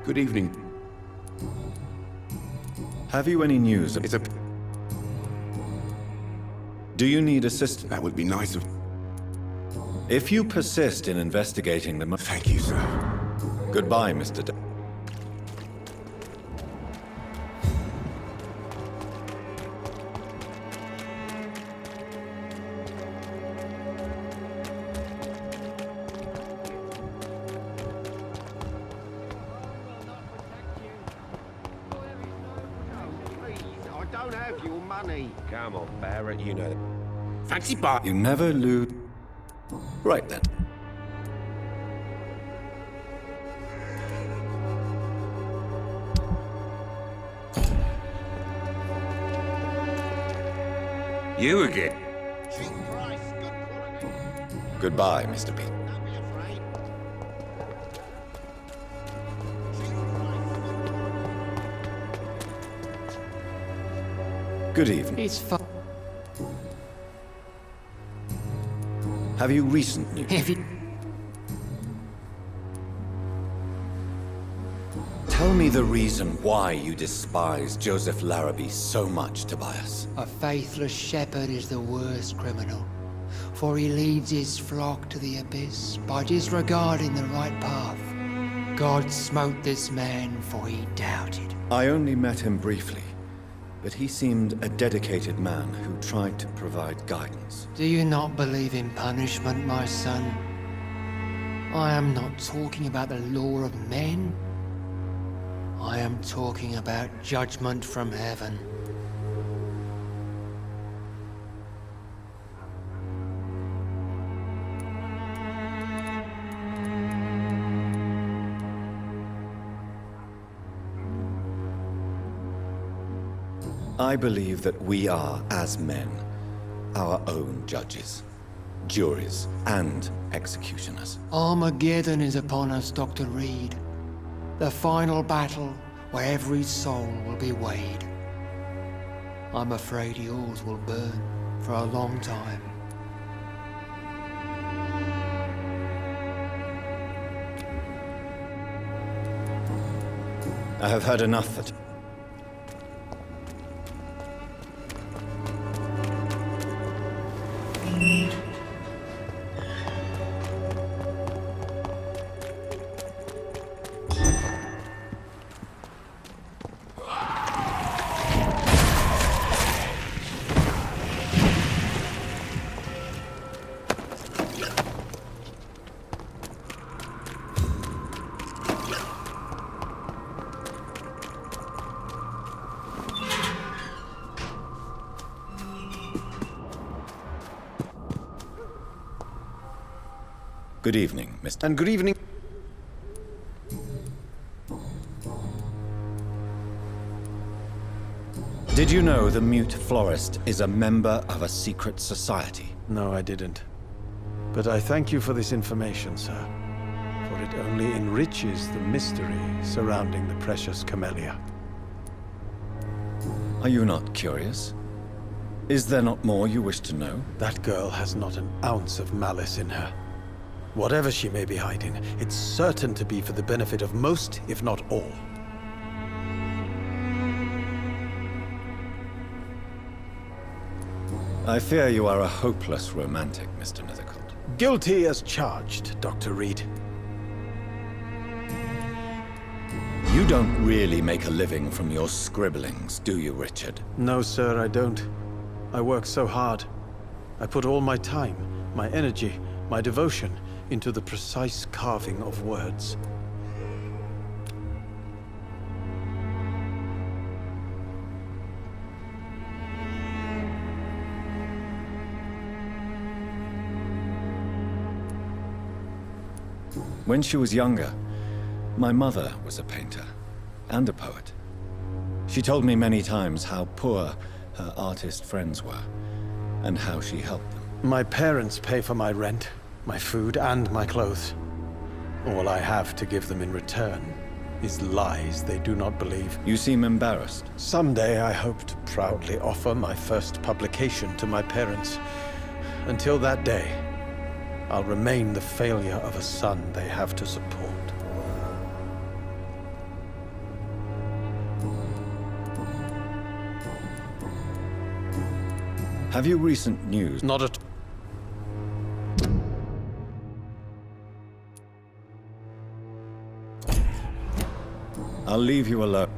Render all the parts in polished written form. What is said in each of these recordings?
Good evening. Have you any news? It's a... Do you need assistance? That would be nice of... If you persist in investigating the... Thank you, sir. Goodbye, Mr. I don't have your money. Come on, Barrett, you know. Fancy bar... You never lose... Right then. You again. Cheap price, good quality. Goodbye, Mr. B. Don't be afraid. Cheap price. Good evening. It's fun. Have you recent news? If it... Tell me the reason why you despise Joseph Larrabee so much, Tobias. A faithless shepherd is the worst criminal, for he leads his flock to the abyss by disregarding the right path. God smote this man, for he doubted. I only met him briefly, but he seemed a dedicated man who tried to provide guidance. Do you not believe in punishment, my son? I am not talking about the law of men. I am talking about judgment from heaven. I believe that we are, as men, our own judges, juries, and executioners. Armageddon is upon us, Dr. Reed. The final battle where every soul will be weighed. I'm afraid yours will burn for a long time. I have heard enough that... Good evening, Mr. And good evening. Did you know the Mute Florist is a member of a secret society? No, I didn't. But I thank you for this information, sir. For it only enriches the mystery surrounding the precious camellia. Are you not curious? Is there not more you wish to know? That girl has not an ounce of malice in her. Whatever she may be hiding, it's certain to be for the benefit of most, if not all. I fear you are a hopeless romantic, Mr. Nethercourt. Guilty as charged, Dr. Reed. You don't really make a living from your scribblings, do you, Richard? No, sir, I don't. I work so hard. I put all my time, my energy, my devotion into the precise carving of words. When she was younger, my mother was a painter and a poet. She told me many times how poor her artist friends were and how she helped them. My parents pay for my rent, my food, and my clothes. All I have to give them in return is lies they do not believe. You seem embarrassed. Someday I hope to proudly offer my first publication to my parents. Until that day, I'll remain the failure of a son they have to support. Have you recent news? Not at I'll leave you alone.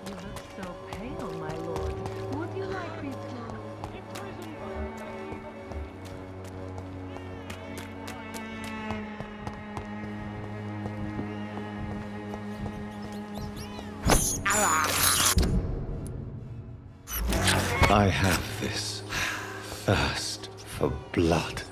You look so pale, my lord. Would you like me to? I have this thirst for blood.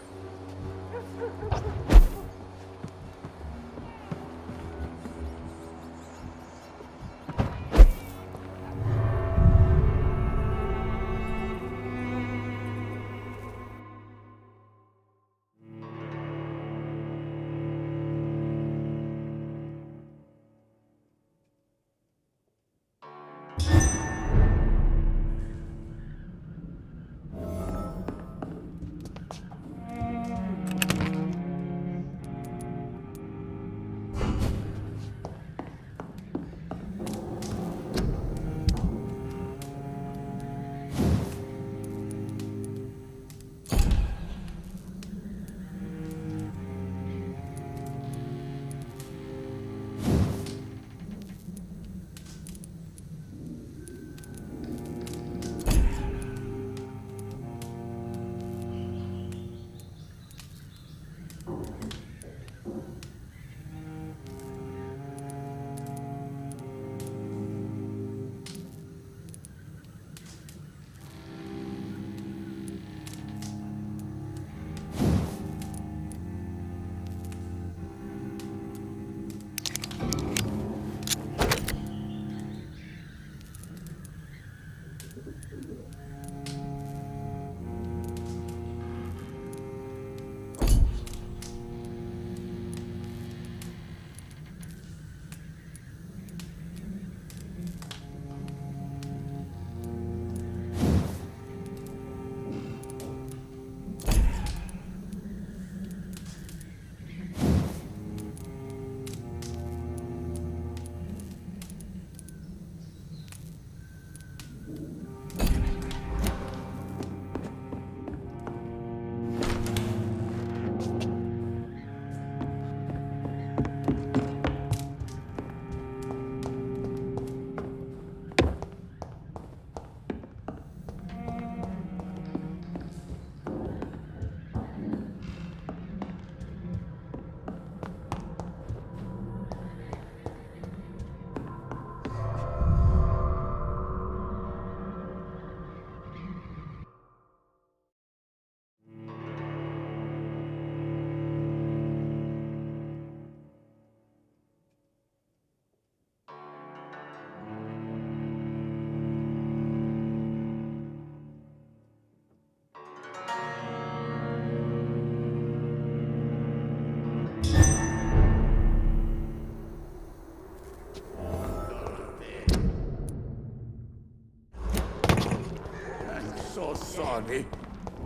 So sorry.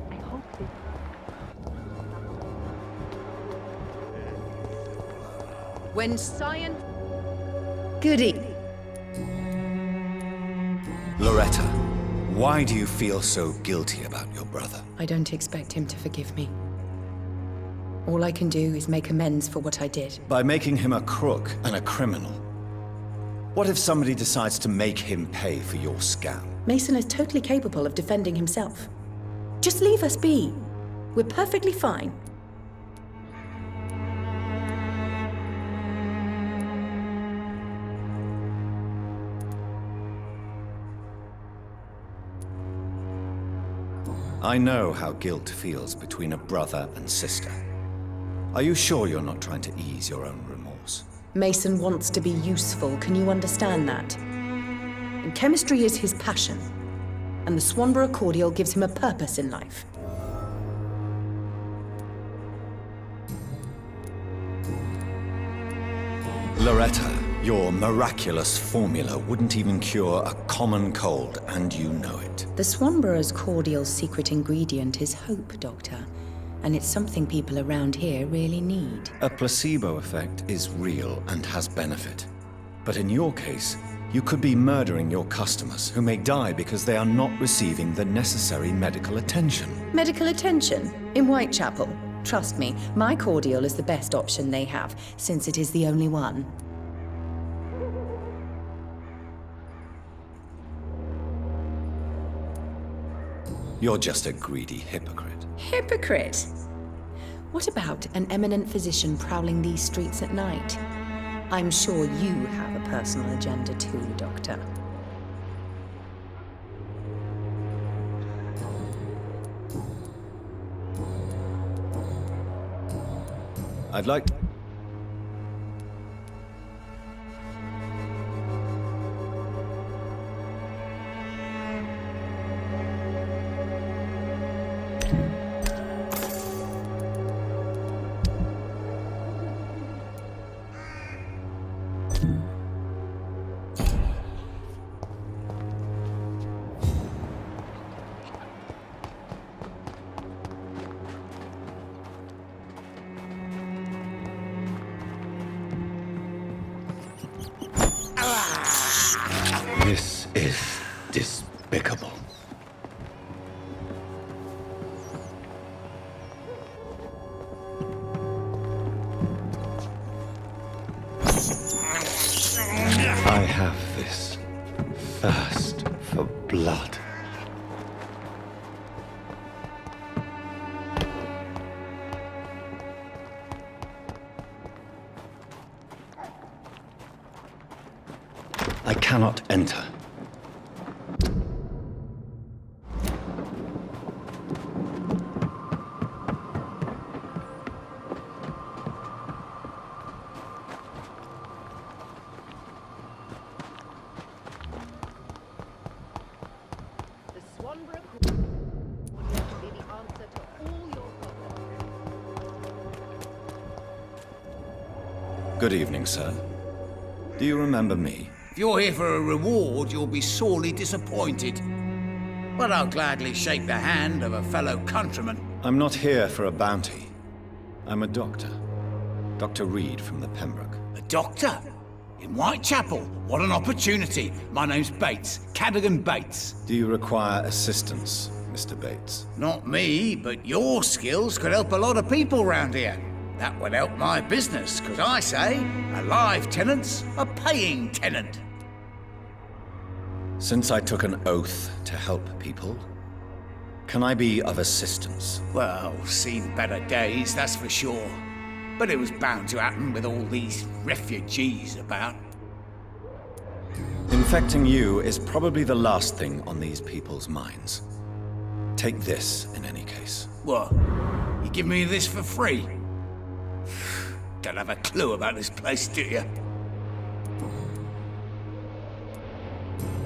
I hope this. When science... Goody. Loretta, why do you feel so guilty about your brother? I don't expect him to forgive me. All I can do is make amends for what I did. By making him a crook and a criminal. What if somebody decides to make him pay for your scam? Mason is totally capable of defending himself. Just leave us be. We're perfectly fine. I know how guilt feels between a brother and sister. Are you sure you're not trying to ease your own remorse? Mason wants to be useful, can you understand that? And chemistry is his passion, and the Swanborough cordial gives him a purpose in life. Loretta, your miraculous formula wouldn't even cure a common cold, and you know it. The Swanborough's cordial's secret ingredient is hope, Doctor. And it's something people around here really need. A placebo effect is real and has benefit. But in your case, you could be murdering your customers who may die because they are not receiving the necessary medical attention. Medical attention? In Whitechapel? Trust me, my cordial is the best option they have, since it is the only one. You're just a greedy hypocrite. Hypocrite? What about an eminent physician prowling these streets at night? I'm sure you have a personal agenda too, Doctor. I'd like... This is despicable. I have this thirst for blood. I cannot enter. The Swanborough cordial can be the answer to all your problems. Good evening, sir. Do you remember me? If you're here for a reward, you'll be sorely disappointed. But I'll gladly shake the hand of a fellow countryman. I'm not here for a bounty. I'm a doctor. Dr. Reed from the Pembroke. A doctor? In Whitechapel? What an opportunity. My name's Bates, Cadogan Bates. Do you require assistance, Mr. Bates? Not me, but your skills could help a lot of people round here. That would help my business, because I say a live tenant's a paying tenant. Since I took an oath to help people, can I be of assistance? Well, seen better days, that's for sure. But it was bound to happen with all these refugees about. Infecting you is probably the last thing on these people's minds. Take this, in any case. What? You give me this for free? Don't have a clue about this place, do you?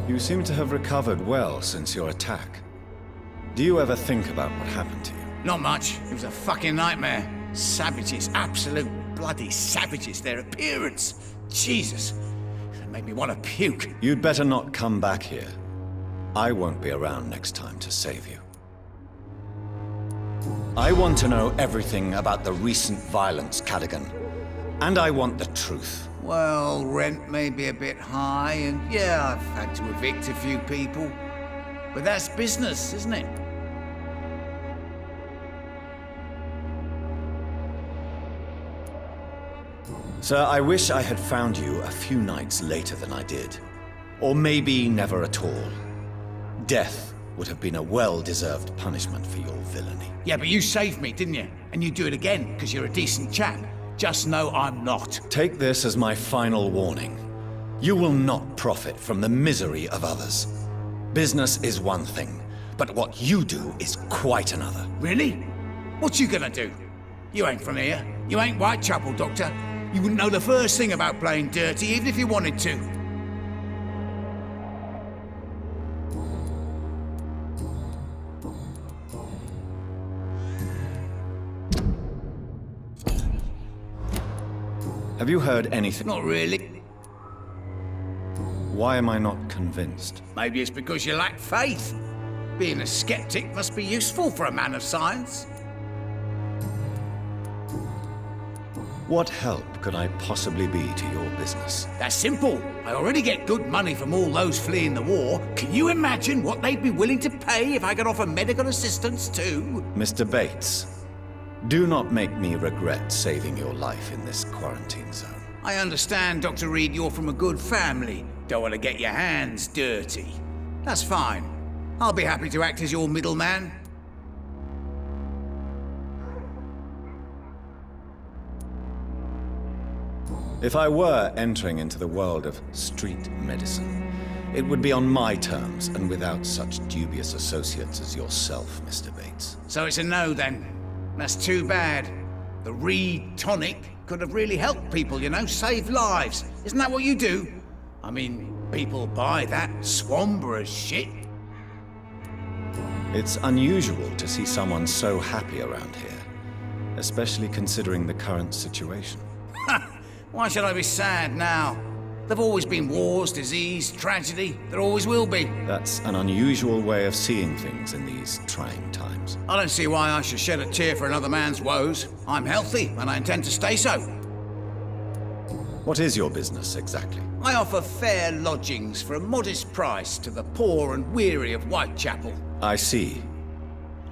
You seem to have recovered well since your attack. Do you ever think about what happened to you? Not much. It was a fucking nightmare. Savages, absolute bloody savages. Their appearance. Jesus. It made me want to puke. You'd better not come back here. I won't be around next time to save you. I want to know everything about the recent violence, Cadogan. And I want the truth. Well, rent may be a bit high, and yeah, I've had to evict a few people. But that's business, isn't it? Sir, I wish I had found you a few nights later than I did. Or maybe never at all. Death would have been a well-deserved punishment for your villainy. Yeah, but you saved me, didn't you? And you do it again, because you're a decent chap. Just know I'm not. Take this as my final warning. You will not profit from the misery of others. Business is one thing, but what you do is quite another. Really? What you gonna do? You ain't from here. You ain't Whitechapel, Doctor. You wouldn't know the first thing about playing dirty, even if you wanted to. Have you heard anything? Not really. Why am I not convinced? Maybe it's because you lack faith. Being a skeptic must be useful for a man of science. What help could I possibly be to your business? That's simple. I already get good money from all those fleeing the war. Can you imagine what they'd be willing to pay if I could offer medical assistance too? Mr. Bates, do not make me regret saving your life in this quarantine zone. I understand, Dr. Reed, you're from a good family. Don't want to get your hands dirty. That's fine. I'll be happy to act as your middleman. If I were entering into the world of street medicine, it would be on my terms and without such dubious associates as yourself, Mr. Bates. So it's a no then. That's too bad. The Reed tonic could have really helped people, you know, save lives. Isn't that what you do? I mean, people buy that Swanborough shit. It's unusual to see someone so happy around here, especially considering the current situation. Why should I be sad now? There've always been wars, disease, tragedy. There always will be. That's an unusual way of seeing things in these trying times. I don't see why I should shed a tear for another man's woes. I'm healthy, and I intend to stay so. What is your business, exactly? I offer fair lodgings for a modest price to the poor and weary of Whitechapel. I see.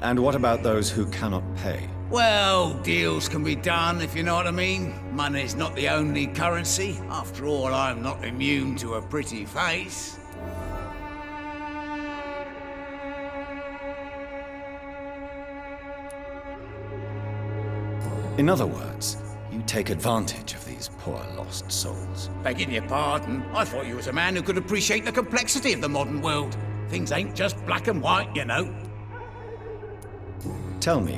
And what about those who cannot pay? Well, deals can be done, if you know what I mean. Money's not the only currency. After all, I'm not immune to a pretty face. In other words, you take advantage of these poor lost souls. Begging your pardon, I thought you was a man who could appreciate the complexity of the modern world. Things ain't just black and white, you know. Tell me,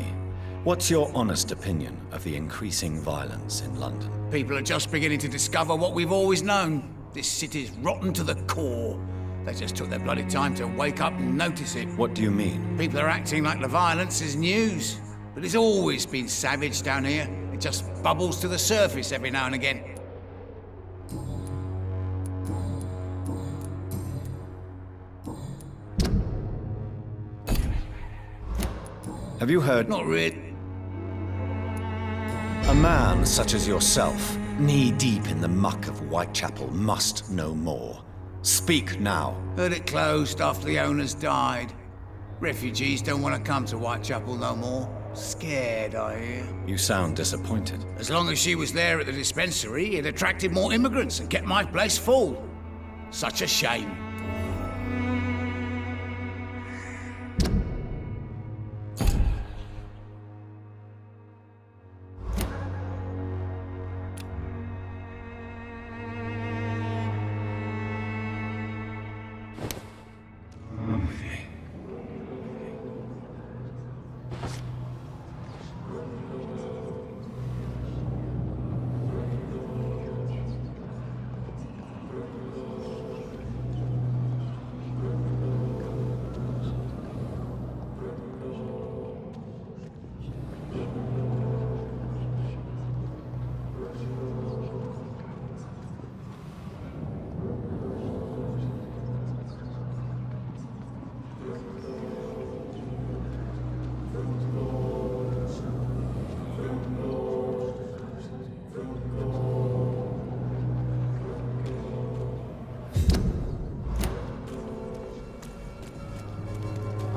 what's your honest opinion of the increasing violence in London? People are just beginning to discover what we've always known. This city's rotten to the core. They just took their bloody time to wake up and notice it. What do you mean? People are acting like the violence is news. But it's always been savage down here. It just bubbles to the surface every now and again. Have you heard? Not really. A man such as yourself, knee-deep in the muck of Whitechapel, must know more. Speak now. Heard it closed after the owners died. Refugees don't want to come to Whitechapel no more. Scared, I hear. You sound disappointed. As long as she was there at the dispensary, it attracted more immigrants and kept my place full. Such a shame.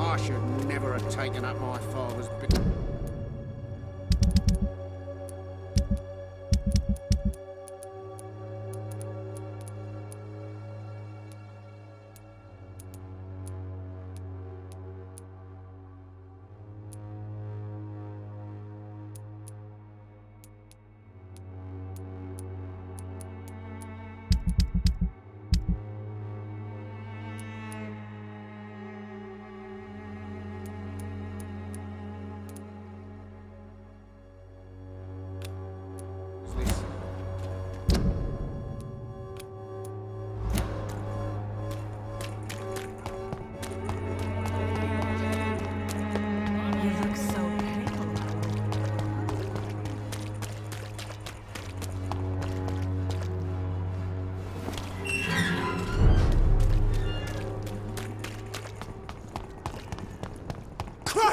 I should never have taken up my father's business.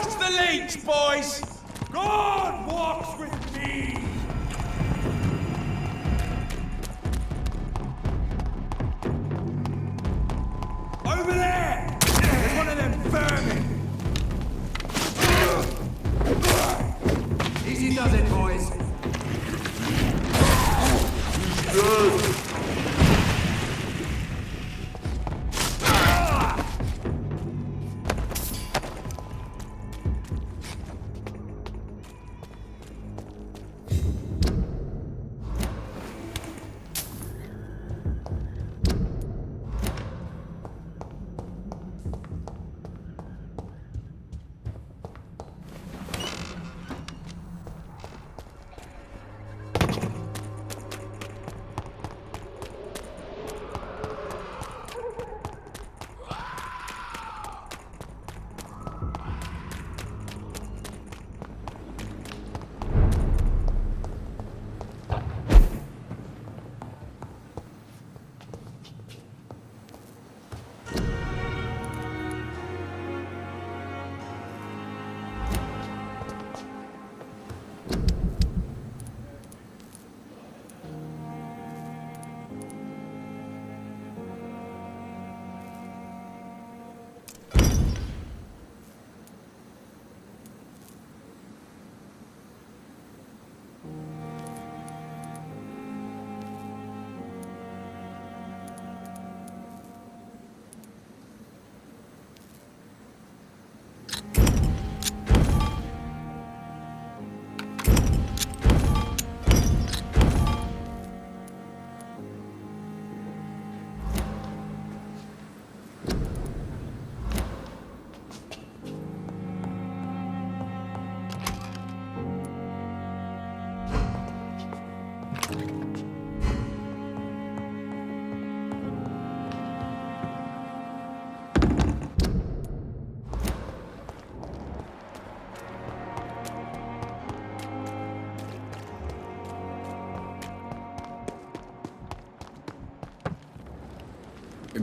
Trust the leech, boys! God walks with me! Over there! There's one of them vermin! Easy does it, boys.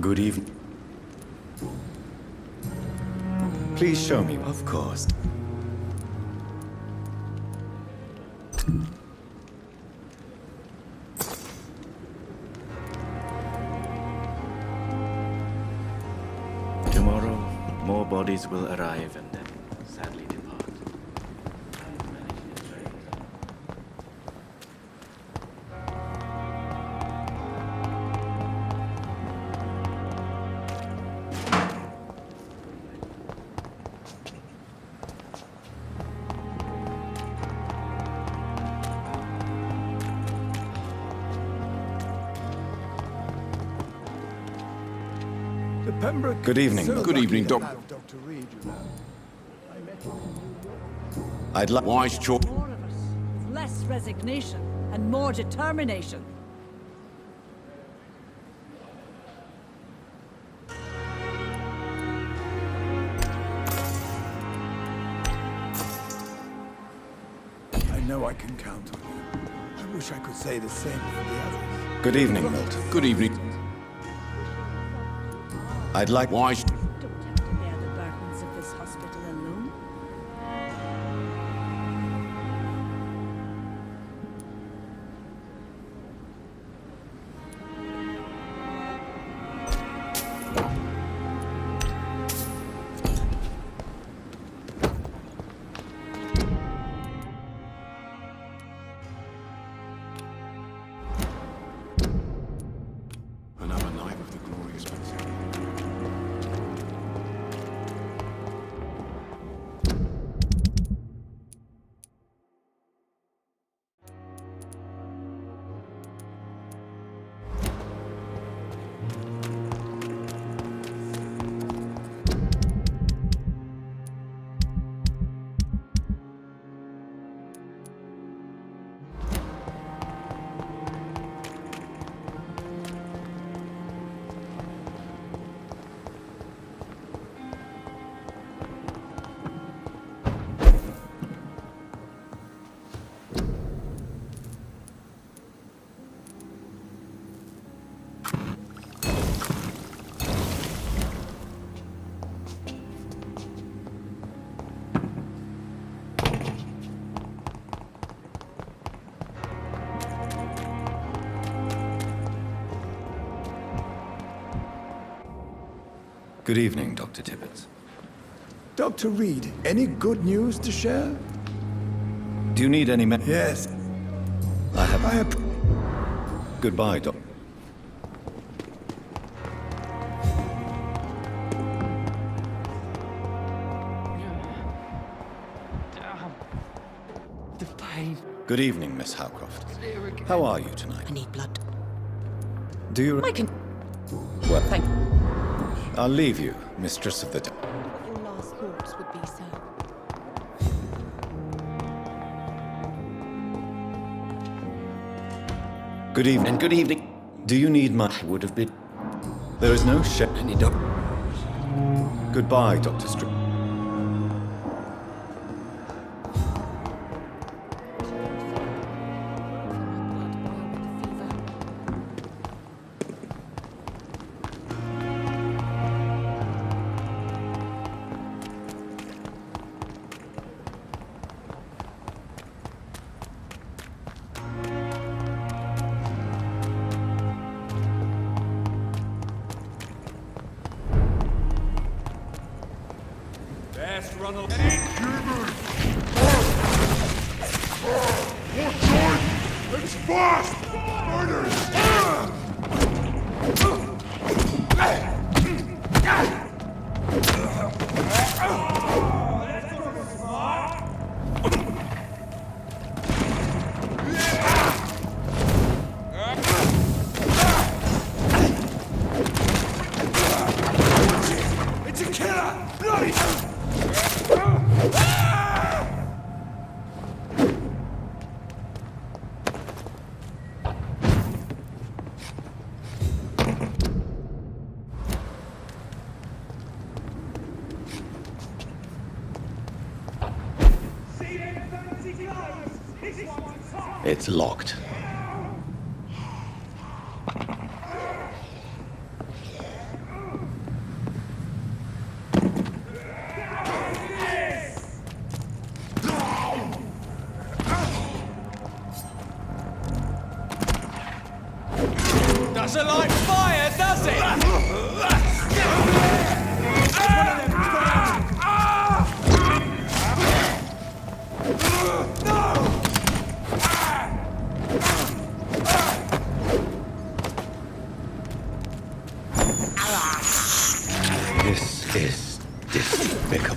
Good evening. Please show me. Of course. Tomorrow, more bodies will arrive and then sadly depart. Good evening. Good evening, Doc. I'd like... Wise choice. More of us, with less resignation and more determination. I know I can count on you. I wish I could say the same for the others. Good evening, Milton. Good evening. I'd like... Wise. Don't have to bear the burdens of this hospital alone. Another night of the glorious Pacific. Good evening, Dr. Tibbets. Dr. Reed, any good news to share? Do you need any Yes. I have... Goodbye, Doc. The pain. Good evening, Miss Howcroft. How are you tonight? I need blood. Do you... I can... Well, Thank you. I'll leave you, Mistress of the... What your last thoughts would be, sir. Good evening. Good evening. Do you need my... I would have been... There is no ship. Any doc... Goodbye, Dr. Str... Best run of any human! What time? It's fast! It's a killer! Bloody! It's locked. Doesn't like fire, does it? This is despicable.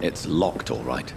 It's locked, all right.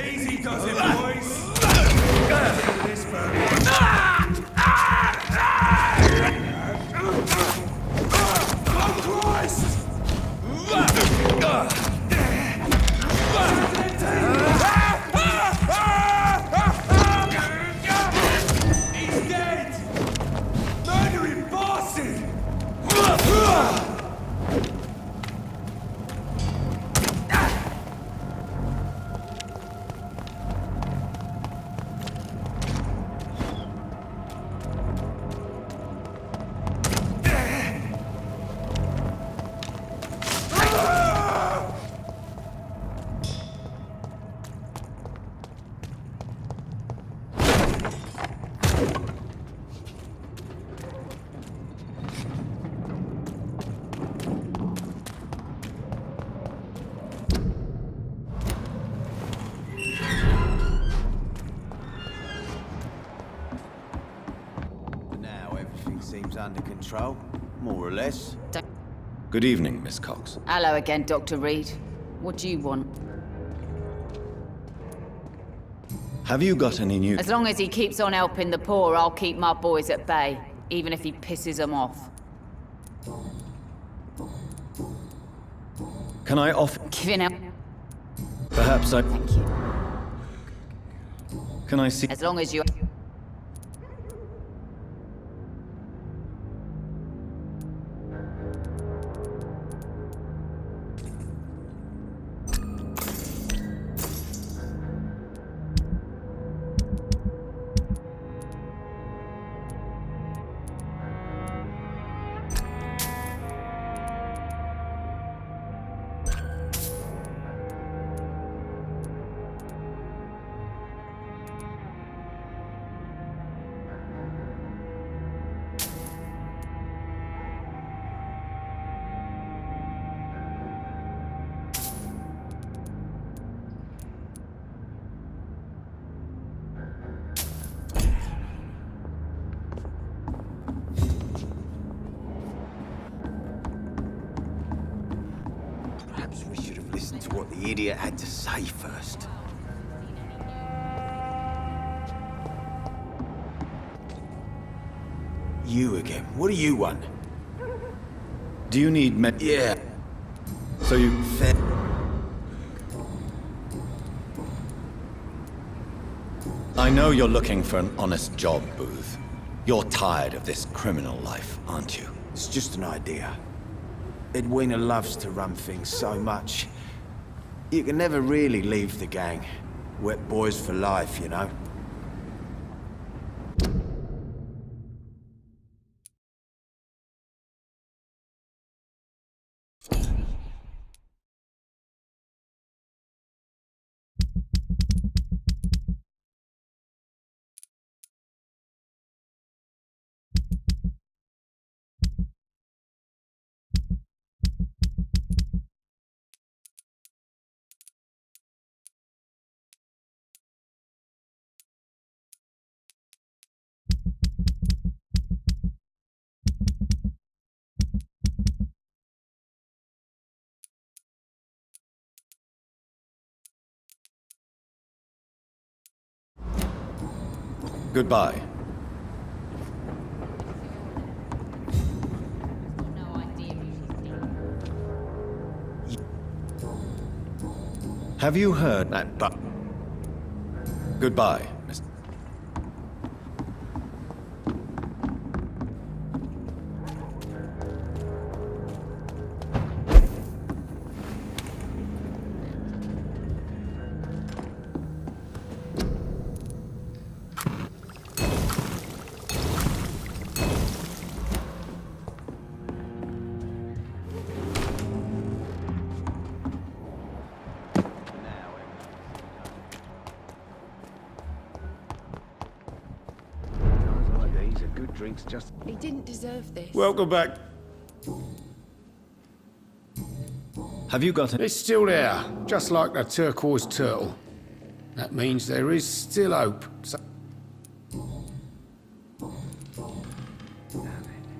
Easy does it, boys! This oh, Christ! under control, more or less. Good evening, Miss Cox. Hello again, Dr. Reed. What do you want? Have you got any new... As long as he keeps on helping the poor, I'll keep my boys at bay, even if he pisses them off. Can I offer... Giving out. Perhaps I... Thank you. Can I see... As long as you... Perhaps we should have listened to what the idiot had to say first. You again. What do you want? Do you need med... Yeah. So you... Fair. I know you're looking for an honest job, Booth. You're tired of this criminal life, aren't you? It's just an idea. Edwina loves to run things so much. You can never really leave the gang. Wet boys for life, you know? Goodbye. Have you heard that but... Goodbye, Mr. Drinks just... He didn't deserve this. Welcome back. Have you got it? It's still there, just like the turquoise turtle. That means there is still hope.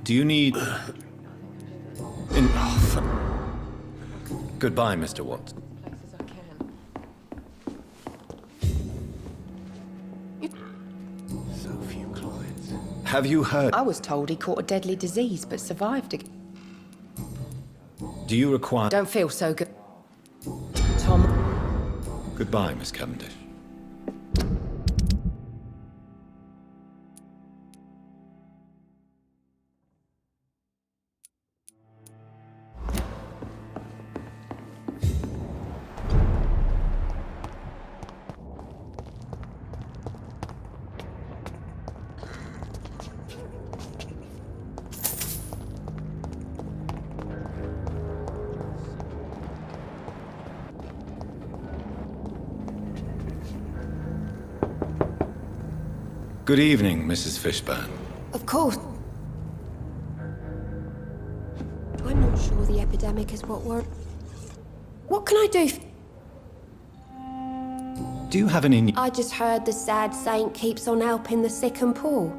Do you need... Goodbye, Mr. Watts. Have you heard? I was told he caught a deadly disease but survived it. Do you require... Don't feel so good. Tom. Goodbye, Miss Cavendish. Good evening, Mrs. Fishburne. Of course. I'm not sure the epidemic is what we're... What can I do? Do you have any... I just heard the sad saint keeps on helping the sick and poor.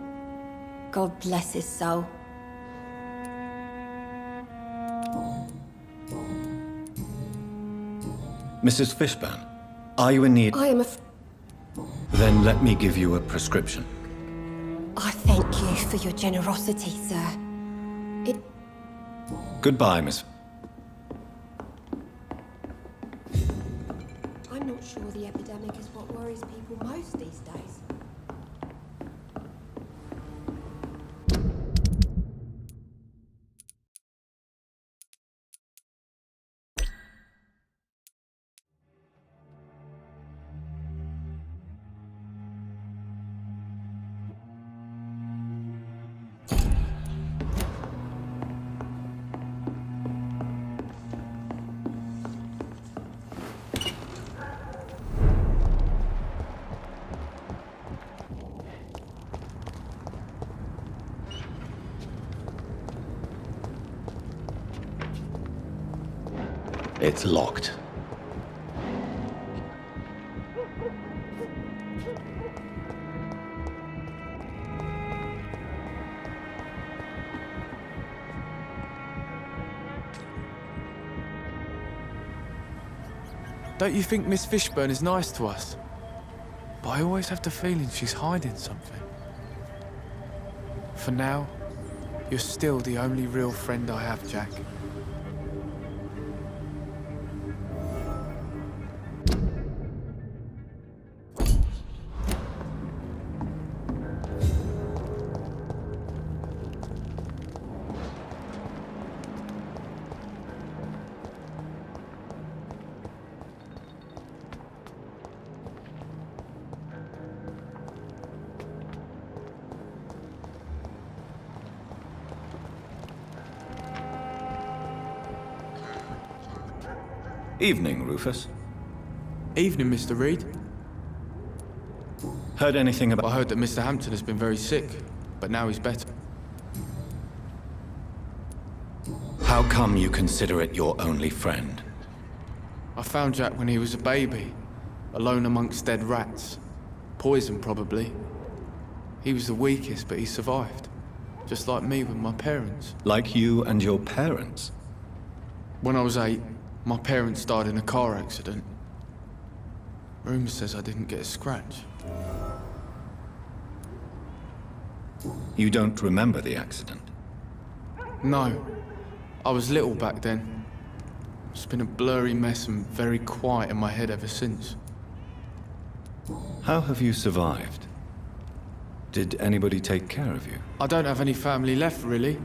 God bless his soul. Mrs. Fishburne, are you in need? I am Then let me give you a prescription. I thank you for your generosity, sir. Goodbye, Miss... I'm not sure the epidemic is what worries people most these days. It's locked. Don't you think Miss Fishburne is nice to us? But I always have the feeling she's hiding something. For now, you're still the only real friend I have, Jack. Evening, Rufus. Evening, Mr. Reed. Heard anything about... I heard that Mr. Hampton has been very sick, but now he's better. How come you consider it your only friend? I found Jack when he was a baby, alone amongst dead rats. Poison, probably. He was the weakest, but he survived. Just like me with my parents. Like you and your parents? When I was 8, my parents died in a car accident. Rumour says I didn't get a scratch. You don't remember the accident? No. I was little back then. It's been a blurry mess and very quiet in my head ever since. How have you survived? Did anybody take care of you? I don't have any family left, really.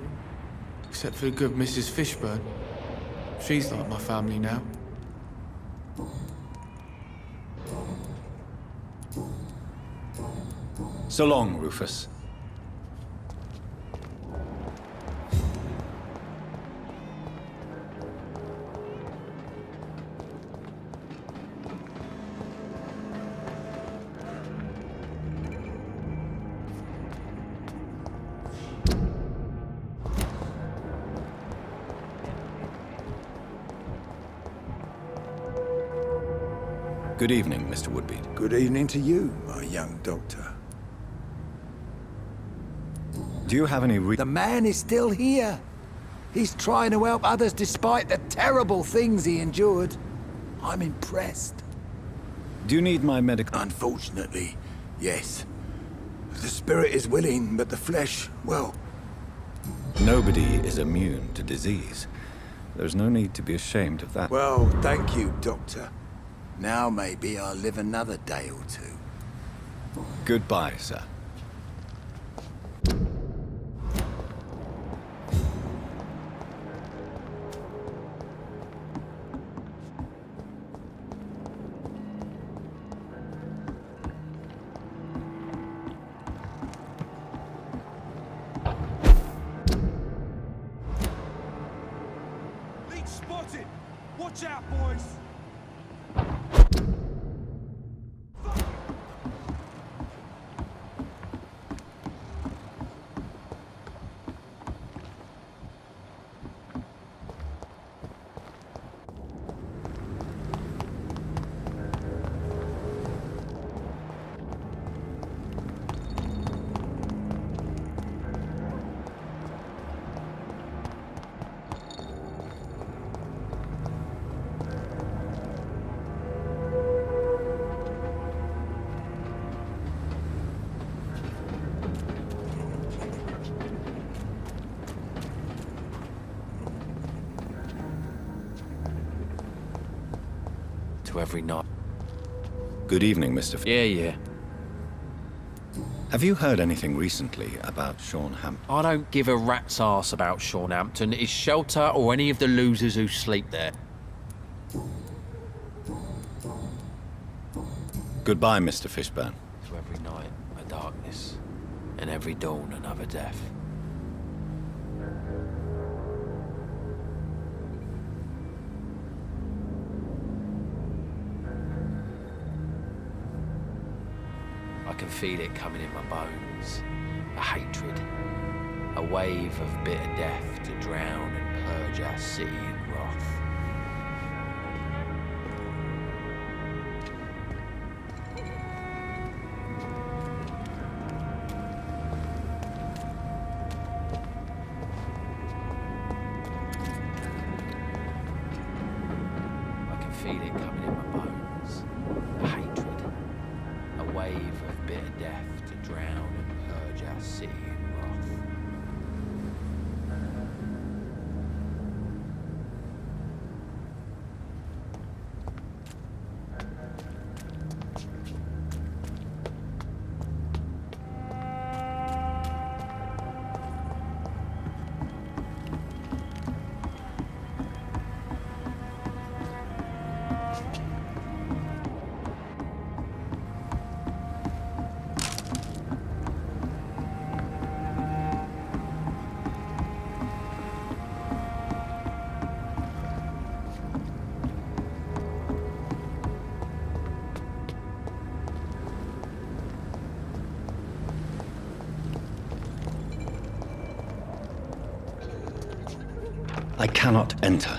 Except for the good Mrs. Fishburne. She's like my family now. So long, Rufus. Good evening, Mr. Woodbeat. Good evening to you, my young doctor. Do you have any The man is still here. He's trying to help others despite the terrible things he endured. I'm impressed. Do you need my medical... Unfortunately, yes. The spirit is willing, but the flesh, well... Nobody is immune to disease. There's no need to be ashamed of that. Well, thank you, Doctor. Now maybe I'll live another day or two. Goodbye, sir. Leech spotted! Watch out, boys! to every night. Good evening, Mr. Yeah. Have you heard anything recently about Sean Hampton? I don't give a rat's arse about Sean Hampton, his shelter, or any of the losers who sleep there. Goodbye, Mr. Fishburne. To every night, a darkness, and every dawn, another death. I can feel it coming in my bones. A hatred. A wave of bitter death to drown and purge our city in wrath. I can feel it coming in my bones. A hatred. A wave of bitter death to drown and purge our city in wrath. I cannot enter.